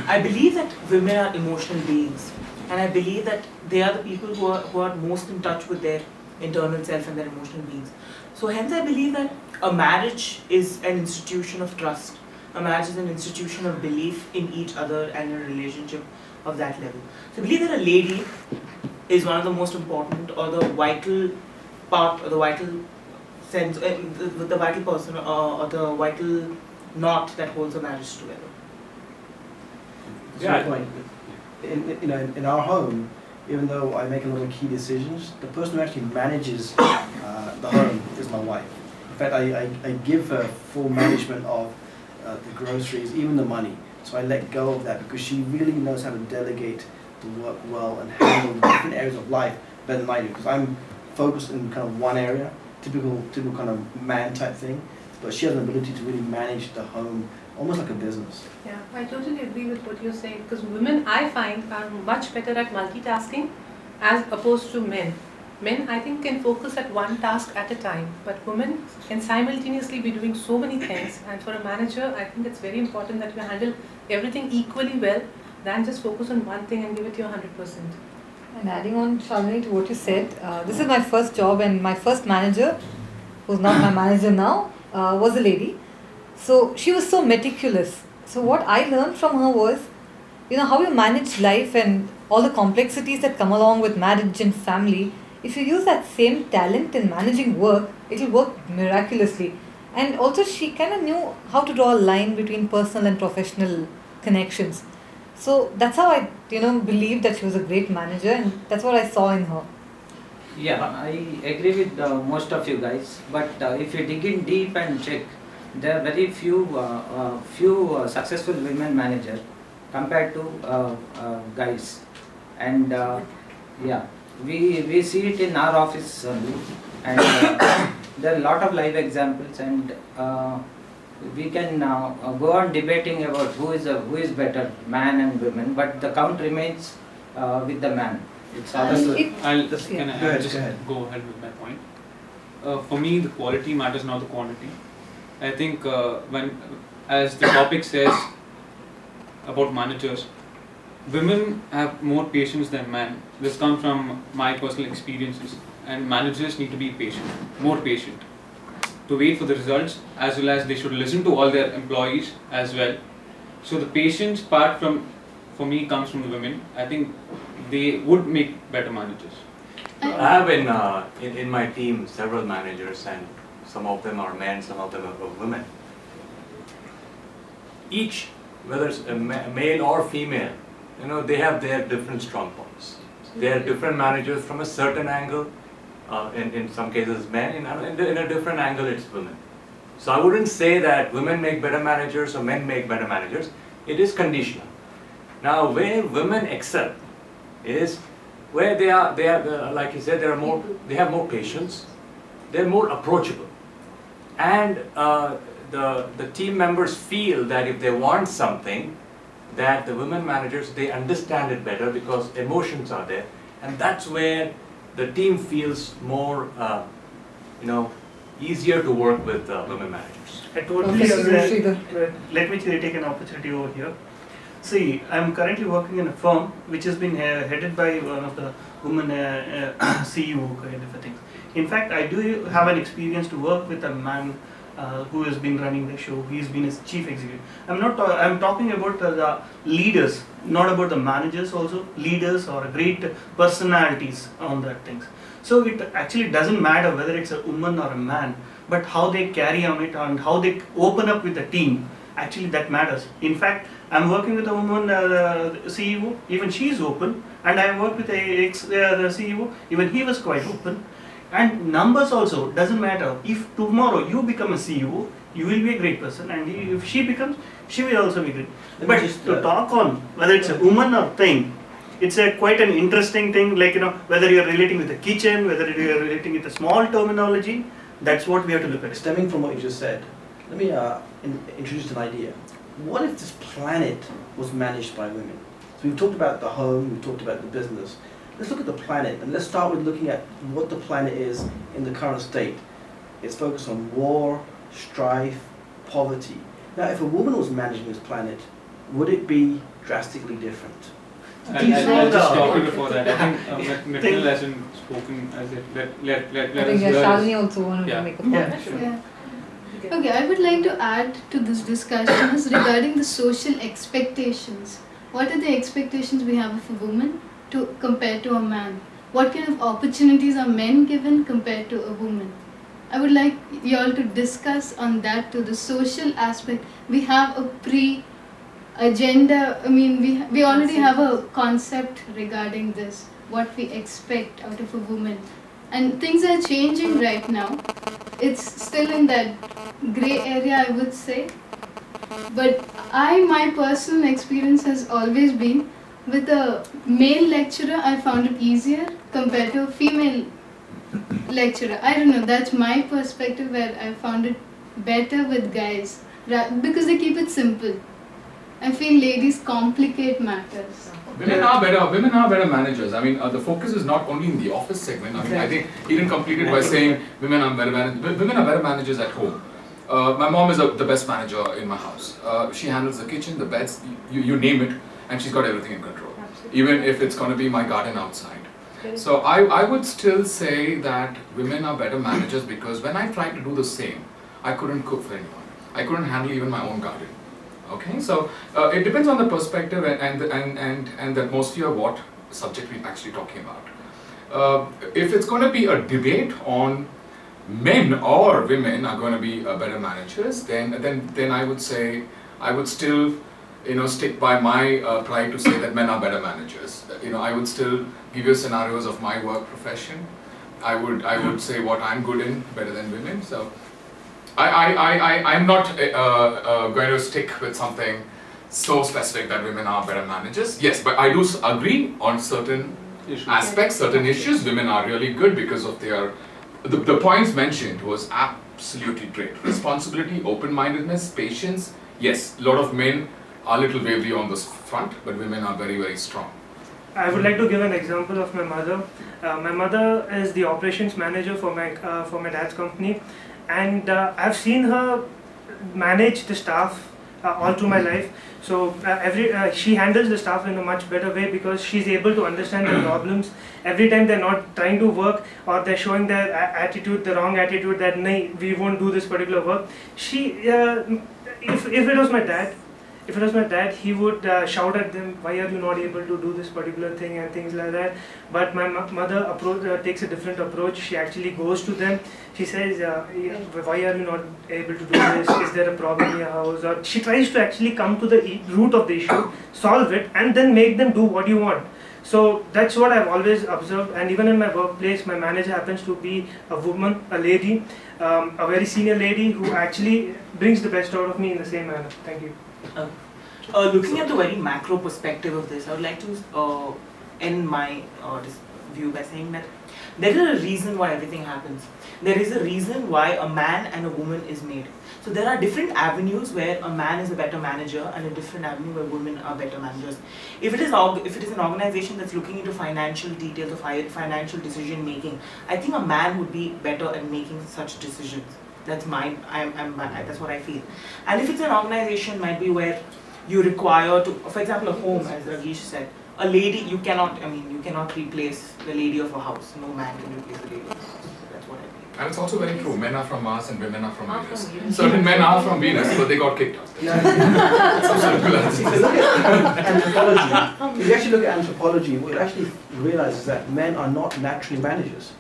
I believe that women are emotional beings, and I believe that they are the people who are most in touch with their internal self and their emotional beings. So hence I believe that a marriage is an institution of trust. A marriage is an institution of belief in each other and in a relationship of that level. So I believe that a lady is one of the most important or the vital part or the vital sense, the vital person or the vital knot that holds a marriage together. Yeah. Point. In our home, even though I make a lot of key decisions, the person who actually manages the home is my wife. In fact, I give her full management of the groceries, even the money. So I let go of that because she really knows how to delegate the work well and handle different areas of life better than I do. Because I'm focused in kind of one area, typical kind of man type thing, but she has an ability to really manage the home almost like a business. Yeah, I totally agree with what you're saying, because women, I find, are much better at multitasking as opposed to men. Men, I think, can focus at one task at a time, but women can simultaneously be doing so many things, and for a manager, I think it's very important that you handle everything equally well than just focus on one thing and give it your 100%. And adding on, Shalini, to what you said, this is my first job, and my first manager, who's not my manager now, was a lady. So she was so meticulous. So what I learned from her was, how you manage life and all the complexities that come along with marriage and family. If you use that same talent in managing work, it will work miraculously. And also she kind of knew how to draw a line between personal and professional connections. So that's how I, believe that she was a great manager, and that's what I saw in her. Yeah, I agree with most of you guys. But if you dig in deep and check, there are very few successful women managers compared to guys, and yeah, we see it in our office only, and there are a lot of live examples, and we can go on debating about who is better, man and women, but the count remains with the man. It's I'll just Go ahead. go ahead with my point. For me, the quality matters, not the quantity. I think as the topic says about managers, women have more patience than men. This comes from my personal experiences, and managers need to be patient, more patient, to wait for the results, as well as they should listen to all their employees as well. So the patience part for me comes from the women. I think they would make better managers. I have in my team several managers, and some of them are men, some of them are women. Each, whether it's a male or female, they have their different strong points. They are different managers from a certain angle. In some cases men, in a different angle it's women. So I wouldn't say that women make better managers or men make better managers. It is conditional. Now where women excel is where they are like you said, they have more patience, they're more approachable, and the team members feel that if they want something, that the women managers, they understand it better because emotions are there, and that's where the team feels more easier to work with women managers. I totally agree. Let me take an opportunity over here. See, I'm currently working in a firm which has been headed by one of the women CEO kind of a thing. In fact, I do have an experience to work with a man who has been running the show. He's been his chief executive. I'm talking about the leaders, not about the managers. Also, leaders or great personalities on that things. So it actually doesn't matter whether it's a woman or a man, but how they carry on it and how they open up with the team. Actually, that matters. In fact, I'm working with a woman CEO. Even she's open, and I worked with a the CEO. Even he was quite open. And numbers also doesn't matter. If tomorrow you become a CEO, you will be a great person, and if she becomes, she will also be great. But to talk on whether it's a woman or thing, it's quite an interesting thing. Like whether you're relating with the kitchen, whether you're relating with a small terminology, that's what we have to look at. Stemming from what you just said, let me introduce an idea. What if this planet was managed by women? So we've talked about the home, we've talked about the business. Let's look at the planet, and let's start with looking at what the planet is in the current state. It's focused on war, strife, poverty. Now, if a woman was managing this planet, would it be drastically different? I'll just stop you before that. I think Mittal hasn't spoken as it. Let I think us hear Shalini his- also wanted Yeah. to make a point. Yeah, sure. Yeah. Okay, I would like to add to this discussion is regarding the social expectations. What are the expectations we have of a woman to compared to a man? What kind of opportunities are men given compared to a woman? I would like you all to discuss on that to the social aspect. We have a agenda. I mean, we already have a concept regarding this. What we expect out of a woman, and things are changing right now. It's still in that gray area, I would say. But my personal experience has always been with a male lecturer, I found it easier compared to a female lecturer. I don't know, that's my perspective where I found it better with guys because they keep it simple. I feel ladies complicate matters. Women are better managers. I mean, the focus is not only in the office segment. I mean, I think he didn't complete it by saying women are better managers at home. My mom is the best manager in my house. She handles the kitchen, the beds, you name it, and she's got everything in control. Even if it's going to be my garden outside. So I would still say that women are better managers because when I tried to do the same, I couldn't cook for anyone. I couldn't handle even my own garden. Okay, so it depends on the perspective and that mostly of what subject we're actually talking about. If it's going to be a debate on men or women are going to be better managers, then I would say I would still stick by my pride to say that men are better managers. I would still give you scenarios of my work profession. I would say what I'm good in better than women. So I'm not going to stick with something so specific that women are better managers. Yes, but I do agree on certain aspects, certain issues. Women are really good because of their the points mentioned was absolutely great. Responsibility, open-mindedness, patience. Yes, a lot of men are a little wavy on this front, but women are very, very strong. I would like to give an example of my mother. My mother is the operations manager for my dad's company, and I've seen her manage the staff all through my life. So she handles the staff in a much better way because she's able to understand the problems. Every time they're not trying to work or they're showing their attitude, the wrong attitude that "Nahi, we won't do this particular work." If it was my dad. If it was my dad, he would shout at them, "Why are you not able to do this particular thing?" and things like that. But my mother takes a different approach. She actually goes to them. She says, "Why are you not able to do this? Is there a problem in your house?" Or she tries to actually come to the root of the issue, solve it, and then make them do what you want. So that's what I've always observed. And even in my workplace, my manager happens to be a woman, a lady, a very senior lady who actually brings the best out of me in the same manner. Thank you. Looking at the very macro perspective of this, I would like to end my view by saying that there is a reason why everything happens. There is a reason why a man and a woman is made. So there are different avenues where a man is a better manager and a different avenue where women are better managers. If it is an organization that's looking into financial details of financial decision making, I think a man would be better at making such decisions. That's that's what I feel. And if it's an organization, might be where you require to, for example, a home, as Rajesh said, a lady, you cannot replace the lady of a house. No man can replace the lady of a house. That's what I think. And it's also very true. Men are from Mars and women are from Venus. Certain men are from Venus, but they got kicked out. Some circularity. If you look at anthropology, if you actually look at anthropology, what it actually realizes that men are not naturally managers.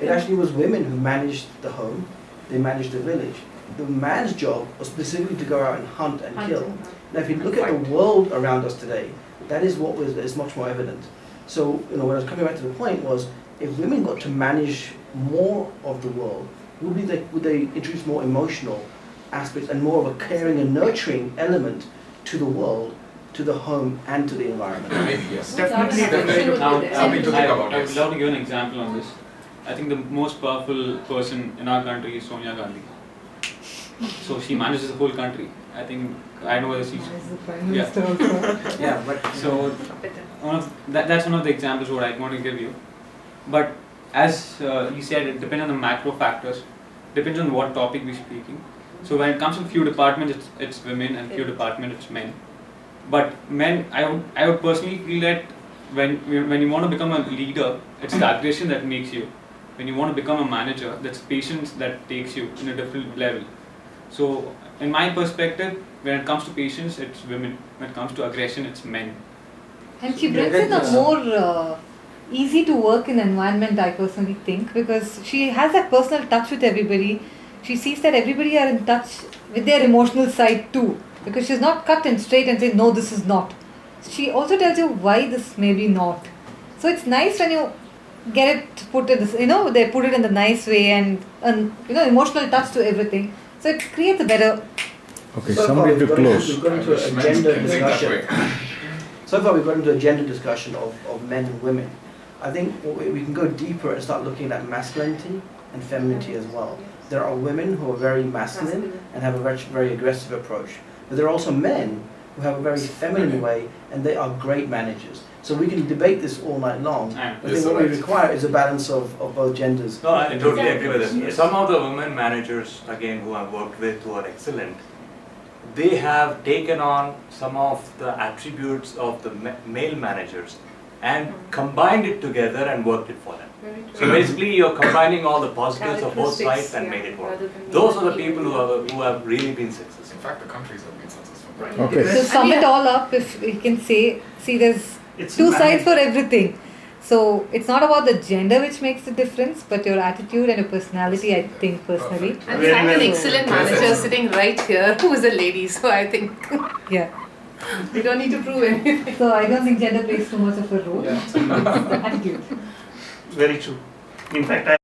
It actually was women who managed the home, they managed the village. The man's job was specifically to go out and hunt and kill. Now, if you look at the world around us today, that is what is much more evident. So, when I was coming back to the point was, if women got to manage more of the world, would they introduce more emotional aspects and more of a caring and nurturing element to the world, to the home, and to the environment? Maybe, yes. Definitely. Something to think about, I would yes. love to give an example on this. I think the most powerful person in our country is Sonia Gandhi. So she manages the whole country. I think I know whether she's As the Prime Minister also. yeah, but so that's one of the examples what I want to give you. But as you said, it depends on the macro factors. Depends on what topic we're speaking. So when it comes to few departments, it's women, and few departments, it's men. But men, I would personally feel that when you want to become a leader, it's the aggression that makes you. When you want to become a manager, that's patience that takes you in a different level. So, in my perspective, when it comes to patience, it's women. When it comes to aggression, it's men. And she brings in a more easy to work in environment, I personally think, because she has that personal touch with everybody. She sees that everybody are in touch with their emotional side too, because she's not cut and straight and says, no, this is not. She also tells you why this may be not. So it's nice when you get it put in this, they put it in the nice way and emotional touch to everything. So it creates a better. Okay, So somebody far to close. we've got into a Just gender think that way. discussion. So far we've got into a gender discussion of men and women. I think we can go deeper and start looking at masculinity and femininity as well. There are women who are very masculine and have a very aggressive approach. But there are also men who have a very feminine way and they are great managers. So we can debate this all night long. I think what we require is a balance of both genders. No, I totally agree with it. Some of the women managers, again, who I've worked with, who are excellent, they have taken on some of the attributes of the male managers and combined it together and worked it for them. So basically, you're combining all the positives of both sides and made it work. Those are the people who have really been successful. In fact, the countries have been successful. Okay. So sum it all up, if we can say, see, there's It's two managed. sides for everything. So it's not about the gender which makes the difference, but your attitude and your personality, I think personally. And Very I have an well. excellent manager sitting right here who is a lady, so I think Yeah. we don't need to prove anything. So I don't think gender plays too much of a role. It's the attitude. Very true. In fact,